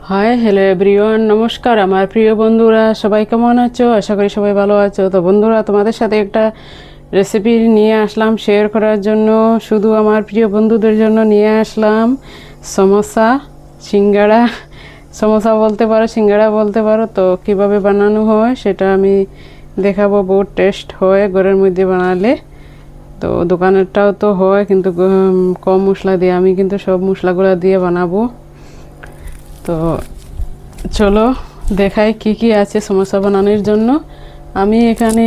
Hi hello everyone, নমস্কার আমার প্রিয় বন্ধুরা, সবাই কেমন আছো? আশা করি সবাই ভালো আছো। তো বন্ধুরা, তোমাদের সাথে একটা রেসিপি নিয়ে আসলাম শেয়ার করার জন্য। শুধু আমার প্রিয় বন্ধুদের জন্য নিয়ে আসলাম সমোসা, সিঙ্গাড়া। সমোসা বলতে পারো, সিঙ্গাড়া বলতে পারো। তো কিভাবে বানানো হয় সেটা আমি দেখাবো। বহুত টেস্ট হয় ঘরের মধ্যে বানালে। তো দোকানেরটাও তো হয়, কিন্তু কম মশলা দিয়ে। আমি কিন্তু সব মশলাগুলো দিয়ে বানাবো। তো চলো দেখাই কি কি আছে সমোসা বানানোর জন্য। আমি এখানে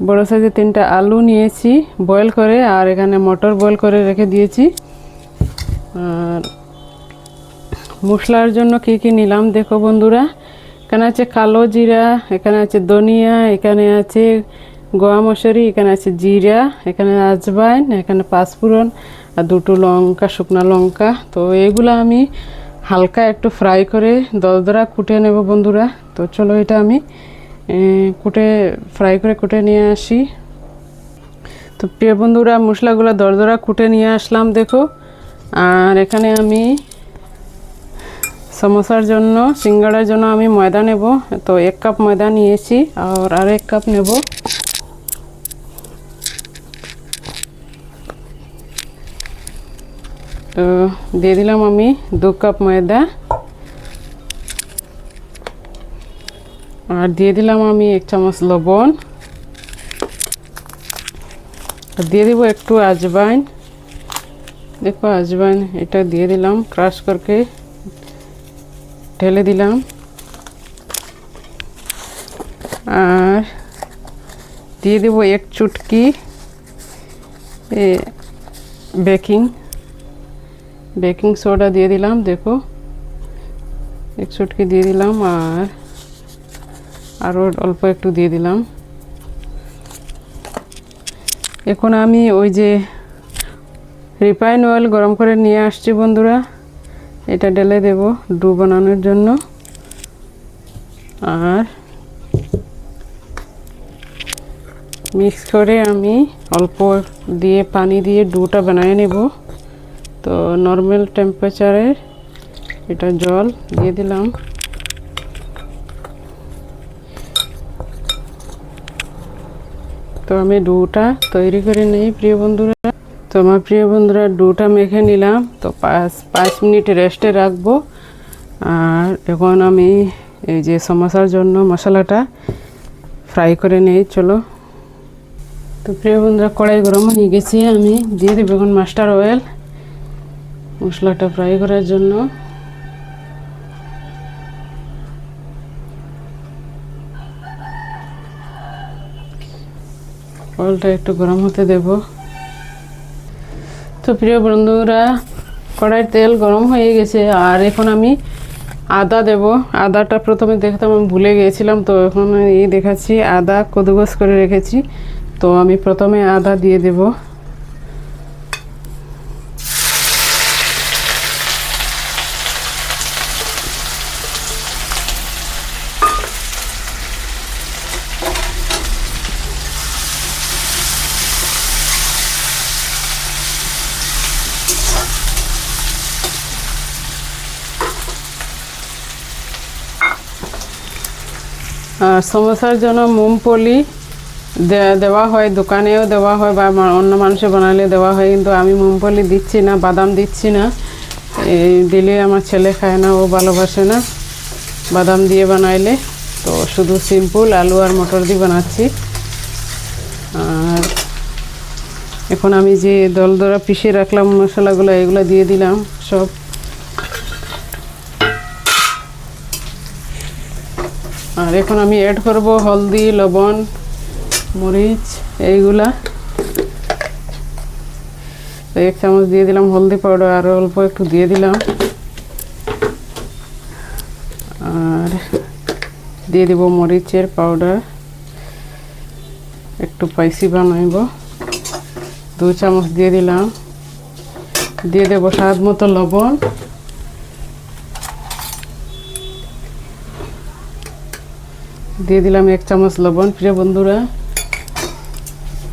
বড় সাইজের 3টা আলু নিয়েছি বয়েল করে, আর এখানে মটর বয়েল করে রেখে দিয়েছি। আর মশলার জন্য কি কি নিলাম দেখো বন্ধুরা। এখানে আছে কালো জিরা, এখানে আছে ধনিয়া, এখানে আছে গোয়া মশারি, এখানে আছে জিরা, এখানে আজওয়াইন, এখানে পাঁচফোড়ন আর 2টো লঙ্কা, শুকনো লঙ্কা। তো এগুলো আমি হালকা একটু ফ্রাই করে দরদরা কুটে নেব বন্ধুরা। তো চলো এটা আমি ফ্রাই করে কুটে নিয়ে আসি। তো প্রিয় বন্ধুরা, মশলাগুলো দরদরা কুটে নিয়ে আসলাম দেখো। আর এখানে আমি সমোসার জন্য, সিঙ্গাড়ার জন্য আমি ময়দা নেব। তো 1 কাপ ময়দা নিয়েছি, আর 1 কাপ নেব। তো দিয়ে দিলাম আমি 2 কাপ ময়দা। আর দিয়ে দিলাম আমি 1 চামচ লবণ। আর দিয়ে দিব একটু আজওয়াইন। দেখো আজওয়াইন এটা দিয়ে দিলাম, ক্রাশ করকে ঢেলে দিলাম। আর দিয়ে দেব 1 চুটকি বেকিং সোডা দিয়ে দিলাম। দেখো 1 চুটকি দিয়ে দিলাম, আর আরও অল্প একটু দিয়ে দিলাম। এখন আমি ওই যে রিফাইন অয়েল গরম করে নিয়ে আসছি বন্ধুরা, এটা ঢেলে দেব ডো বানানোর জন্য। আর মিক্স করে আমি অল্প দিয়ে পানি দিয়ে ডোটা বানিয়ে নেব। তো নর্মাল টেম্পারেচারে এটা জল দিয়ে দিলাম। তো আমি ডোটা তৈরি করে নেই প্রিয় বন্ধুরা। তো আমার প্রিয় বন্ধুরা, ডোটা মেখে নিলাম। তো 5 মিনিট রেস্টে রাখবো। আর এখন আমি এই যে সমোসার জন্য মশলাটা ফ্রাই করে নেই। চলো। তো প্রিয় বন্ধুরা, কড়াই গরম হয়ে গেছে, আমি দিয়ে দেবো এখন মাস্টার অয়েল মশলাটা ফ্রাই করার জন্য। অয়েলটা একটু গরম হতে দেব। তো প্রিয় বন্ধুরা, কড়াইয়ের তেল গরম হয়ে গেছে। আর এখন আমি আদা দেব। আদাটা প্রথমে দেখতাম, আমি ভুলে গিয়েছিলাম। তো এখন এই দেখাচ্ছি, আদা কদুকস করে রেখেছি। তো আমি প্রথমে আদা দিয়ে দেব। আর সমোসার জন্য মুংফলি দেওয়া হয়, দোকানেও দেওয়া হয় বা অন্য মানুষে বানালে দেওয়া হয়। কিন্তু আমি মুংফলি দিচ্ছি না, বাদাম দিচ্ছি না। এই দিলে আমার ছেলে খায় না, ও ভালোবাসে না বাদাম দিয়ে বানাইলে। তো শুধু সিম্পল আলু আর মটর দিয়ে বানাচ্ছি। আর এখন আমি যে দরদরা পিষে রাখলাম মশলাগুলো, এগুলো দিয়ে দিলাম সব। আর এখন আমি অ্যাড করব হলদি, লবণ, মরিচ এইগুলা। 1 চামচ দিয়ে দিলাম হলদি পাউডার, আরও অল্প একটু দিয়ে দিলাম। আর দিয়ে দেব মরিচের পাউডার, একটু স্পাইসি বানাইব। 2 চামচ দিয়ে দিলাম। দিয়ে দেব স্বাদ মতো লবণ। দিয়ে দিলাম 1 চামচ লবণ। প্রিয় বন্ধুরা,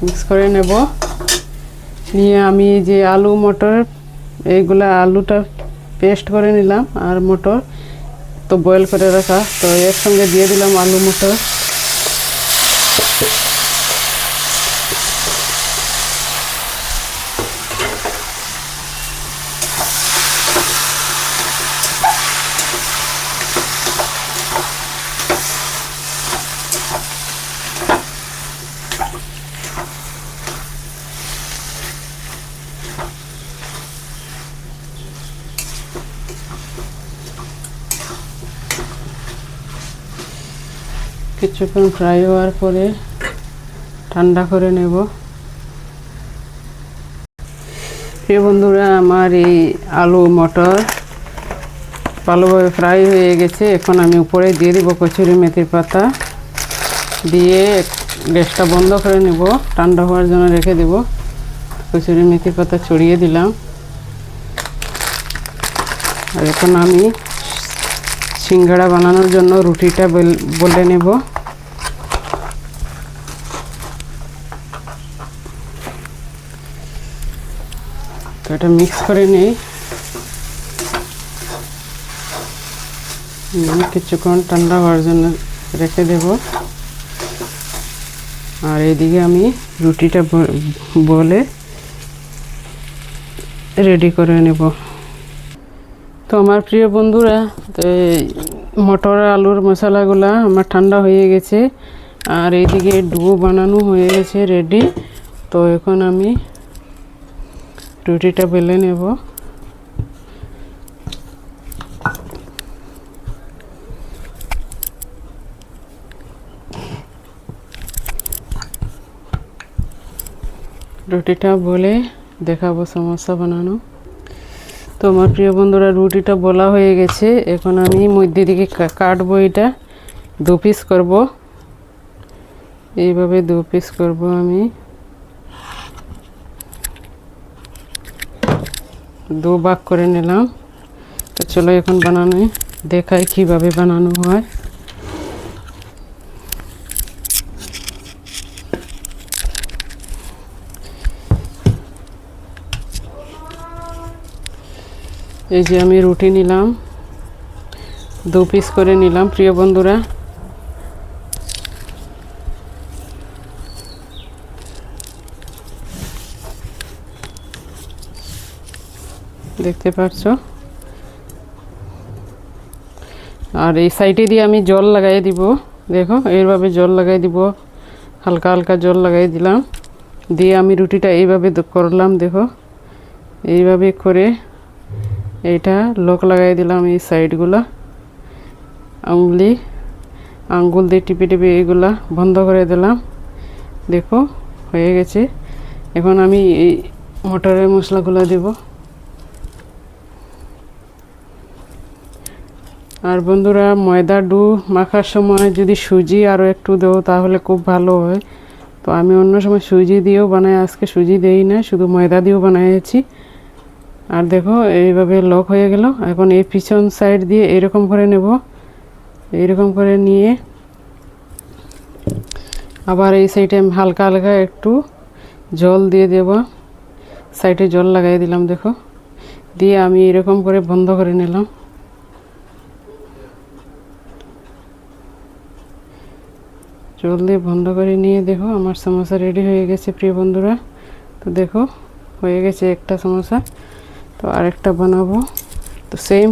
মিক্স করে নেব। নিয়ে আমি যে আলু মটর এইগুলা, আলুটা পেস্ট করে নিলাম আর মটর তো বয়েল করে রাখা। তো এর সঙ্গে দিয়ে দিলাম আলু মটর। কিছুক্ষণ ফ্রাই হওয়ার পরে ঠান্ডা করে নেব। প্রিয় বন্ধুরা, আমার এই আলু মটর ভালোভাবে ফ্রাই হয়ে গেছে। এখন আমি উপরে দিয়ে দিব কচুরি মেথির পাতা, দিয়ে গ্যাসটা বন্ধ করে নেব, ঠান্ডা হওয়ার জন্য রেখে দেব। কচুরি মেথির পাতা ছড়িয়ে দিলাম। আর এখন আমি সিঙ্গাড়া বানানোর জন্য রুটিটা বলে নেব। তো এটা মিক্স করে নেই, কিছুক্ষণ ঠান্ডা হওয়ার জন্য রেখে দেব। আর এইদিকে আমি রুটিটা বলে রেডি করে নেব। তো আমার প্রিয় বন্ধুরা, তো মটর আলুর মশলাগুলো আমার ঠান্ডা হয়ে গেছে, আর এইদিকে ডো বানানো হয়ে গেছে রেডি। তো এখন আমি রুটিটা বেলে নেব। রুটিটা বলে দেখাবো সমোসা বানানো। তো আমার প্রিয় বন্ধুরা, রুটিটা বলা হয়ে গেছে। এখন আমি মধ্যে দিকে কাটবো, এটা 2 পিস করব। এইভাবে 2 পিস করব আমি, 2 ভাগ করে নিলাম। তো চলো এখন বানানো দেখাই কিভাবে বানানো হয়। এই যে আমি রুটি নিলাম, 2 পিস করে নিলাম। প্রিয় বন্ধুরা, দেখতে পাচ্ছ। আর এই সাইডে দিয়ে আমি জল লাগাই দিব। দেখো, এইভাবে জল লাগাই দিব, হালকা হালকা জল লাগাই দিলাম। দিয়ে আমি রুটিটা এইভাবে করলাম। দেখো, এইভাবে করে এইটা লক লাগাই দিলাম। এই সাইডগুলা আঙ্গুল দিয়ে টিপে টিপে এইগুলা বন্ধ করে দিলাম। দেখো, হয়ে গেছে। এখন আমি এই মটরের মশলাগুলো দেব। আর বন্ধুরা, ময়দা ডো মাখার সময় যদি সুজি আরও একটু দেও তাহলে খুব ভালো হয়। তো আমি অন্য সময় সুজি দিয়েও বানাই, আজকে সুজি দেই না, শুধু ময়দা দিয়েও বানিয়েছি। আর দেখো, এইভাবে লক হয়ে গেল। এখন এই পিছন সাইড দিয়ে এরকম করে নেব। এইরকম করে নিয়ে আবার এই সাইডে আমি হালকা হালকা একটু জল দিয়ে দেব। সাইডে জল লাগাই দিলাম। দেখো, দিয়ে আমি এরকম করে বন্ধ করে নিলাম। জল দিয়ে বন্ধ করে নিয়ে দেখো, আমার সমোসা রেডি হয়ে গেছে প্রিয় বন্ধুরা। তো দেখো, হয়ে গেছে একটা সমোসা। তো আরেকটা বানাবো। তো সেম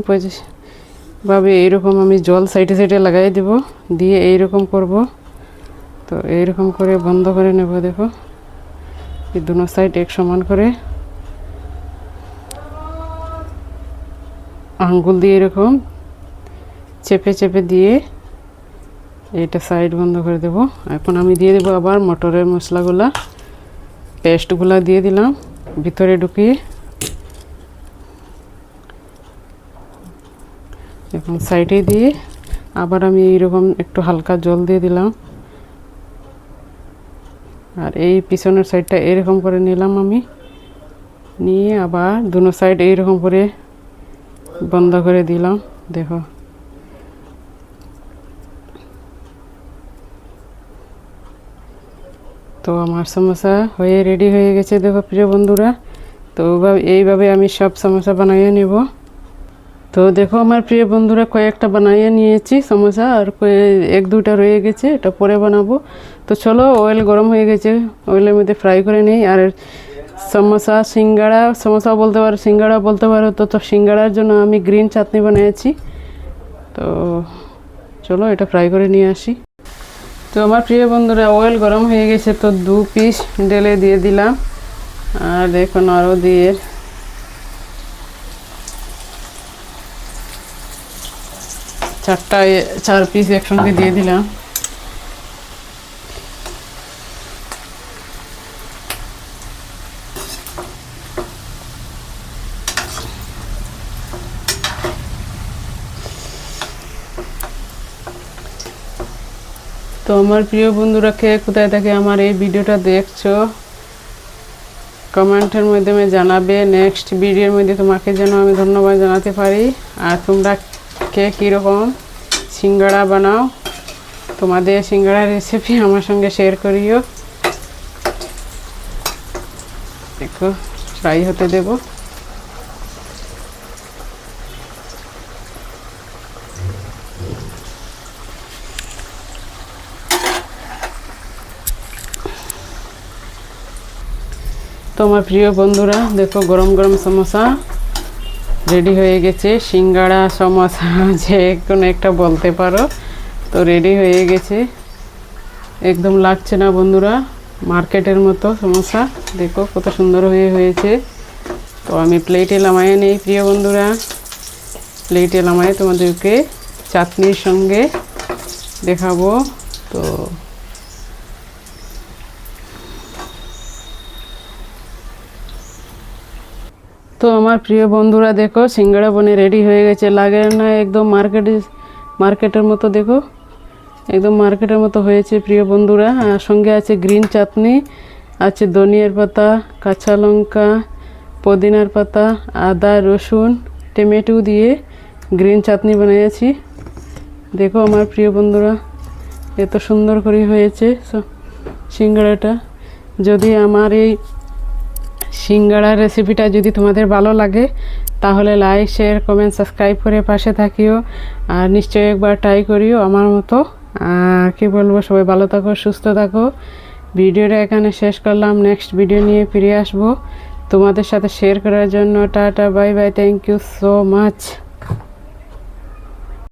ভাবে এইরকম আমি জল সাইডে সাইডে লাগাই দেব, দিয়ে এইরকম করব। তো এইরকম করে বন্ধ করে নেব। দেখো, এই দুনো সাইড এক সমান করে আঙ্গুল দিয়ে এরকম চেপে চেপে দিয়ে এইটা সাইড বন্ধ করে দেব। এখন আমি দিয়ে দেব আবার মটরের মশলাগুলা, পেস্টগুলা দিয়ে দিলাম ভিতরে ঢুকিয়ে। এখন সাইডে দিয়ে আবার আমি এইরকম একটু হালকা জল দিয়ে দিলাম। আর এই পিছনের সাইডটা এরকম করে নিলাম আমি, নিয়ে আবার দুনো সাইড এইরকম করে বন্ধ করে দিলাম। দেখো, তো আমার সমোসা হয়ে রেডি হয়ে গেছে। দেখো প্রিয় বন্ধুরা, তো এইভাবে আমি সব সমোসা বানিয়ে নেব। তো দেখো আমার প্রিয় বন্ধুরা, কয়েকটা বানিয়ে নিয়েছি সমোসা, আর এক দুটা রয়ে গেছে, এটা পরে বানাবো। তো চলো, অয়েল গরম হয়ে গেছে, অয়েলের মধ্যে ফ্রাই করে নিই। আর সমোসা, সিঙ্গাড়া, সমোসা বলতে পারো, সিঙ্গাড়া বলতে পারো। তো সিঙ্গাড়ার জন্য আমি গ্রিন চাটনি বানিয়েছি। তো চলো এটা ফ্রাই করে নিয়ে আসি। তো আমার প্রিয় বন্ধুরা, অয়েল গরম হয়ে গেছে, তো 2 পিস ঢেলে দিয়ে দিলাম। আর এখন আরও দিয়ে 4 পিস একসঙ্গে দিয়ে দিলাম। তো আমার প্রিয় বন্ধুরা, কে কোথায় থেকে আমার এই ভিডিওটা দেখছো, কমেন্টের মাধ্যমে জানাবে। নেক্সট ভিডিওর মধ্যে তোমাকে যেন আমি ধন্যবাদ জানাতে পারি। আর তোমরা কে কীরকম সিঙ্গাড়া বানাও, তোমাদের সিঙ্গাড়ার রেসিপি আমার সঙ্গে শেয়ার করিও। দেখো ফ্রাই হতে দেবো। তো আমার প্রিয় বন্ধুরা, দেখো গরম গরম সমোসা রেডি হয়ে গেছে। সিঙ্গাড়া, সমোসা যে কোনো একটা বলতে পারো। তো রেডি হয়ে গেছে, একদম লাগছে না বন্ধুরা মার্কেটের মতো সমোসা। দেখো কত সুন্দর হয়েছে। তো আমি প্লেটে নামায়ে নেই প্রিয় বন্ধুরা। প্লেটে নামায়ে তোমাদেরকে চাটনির সঙ্গে দেখাবো। তো আমার প্রিয় বন্ধুরা, দেখো সিঙ্গাড়া বনে রেডি হয়ে গেছে। লাগে না একদম মার্কেটের মতো? দেখো একদম মার্কেটের মতো হয়েছে প্রিয় বন্ধুরা। আর সঙ্গে আছে গ্রিন চাটনি, আছে ধনিয়ার পাতা, কাঁচা লঙ্কা, পুদিনার পাতা, আদা, রসুন, টমেটো দিয়ে গ্রিন চাটনি বানিয়েছি। দেখো আমার প্রিয় বন্ধুরা, এত সুন্দর করে হয়েছে সিঙ্গাড়াটা। যদি আমার এই সিঙ্গাড়ার রেসিপিটা যদি তোমাদের ভালো লাগে, তাহলে লাইক, শেয়ার, কমেন্ট, সাবস্ক্রাইব করে পাশে থাকিও। আর নিশ্চয়ই একবার ট্রাই করিও আমার মতো। আর কি বলবো, সবাই ভালো থাকো, সুস্থ থাকো। ভিডিওটা এখানে শেষ করলাম। নেক্সট ভিডিও নিয়ে ফিরে আসবো তোমাদের সাথে শেয়ার করার জন্য। Tata, bye bye, thank you so much.